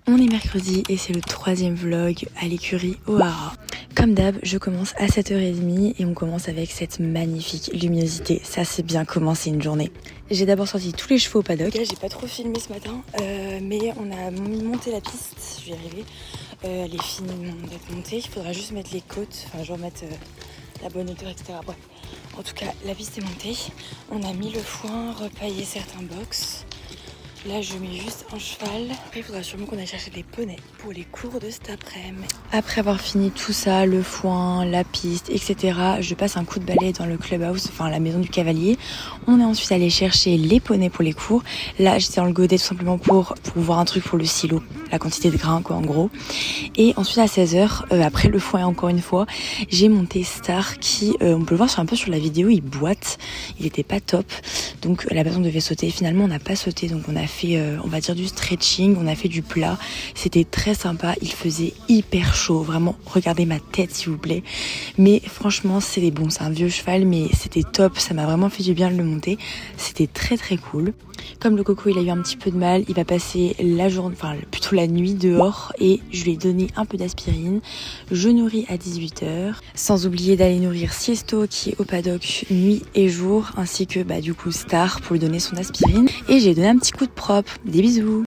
On est mercredi et c'est le 3e vlog à l'écurie O'Hara. Comme d'hab, je commence à 7h30 et on commence avec cette magnifique luminosité. Ça, c'est bien commencer une journée. J'ai d'abord sorti tous les chevaux au paddock. Là, j'ai pas trop filmé ce matin, mais on a monté la piste. Je vais y arriver. Elle est finie d'être montée. Il faudra juste mettre les côtes, enfin, je vais remettre la bonne hauteur, etc. Bref. En tout cas, la piste est montée. On a mis le foin, repaillé certains box. Là, je mets juste un cheval. Après, il faudra sûrement qu'on aille chercher des poneys pour les cours de cet après-midi. Après avoir fini tout ça, le foin, la piste, etc., je passe un coup de balai dans le clubhouse, enfin la maison du cavalier. On est ensuite allé chercher les poneys pour les cours. Là, j'étais dans le godet tout simplement pour voir un truc pour le silo, la quantité de grains, quoi, en gros. Et ensuite, à 16h, après le foin, encore une fois, j'ai monté Star qui, on peut le voir un peu sur la vidéo, il boite. Il était pas top. Donc, la personne devait sauter. Finalement, on n'a pas sauté. Donc, on a fait, on va dire, du stretching. On a fait du plat. C'était très sympa. Il faisait hyper chaud. Vraiment, regardez ma tête, s'il vous plaît. Mais franchement, c'est bon. C'est un vieux cheval, mais c'était top. Ça m'a vraiment fait du bien de le monter. C'était très, très cool. Comme le coco, il a eu un petit peu de mal, il va passer la journée, enfin plutôt la nuit dehors et je lui ai donné un peu d'aspirine. Je nourris à 18h, sans oublier d'aller nourrir Siesto qui est au paddock nuit et jour, ainsi que du coup Star pour lui donner son aspirine. Et j'ai donné un petit coup de propre. Des bisous.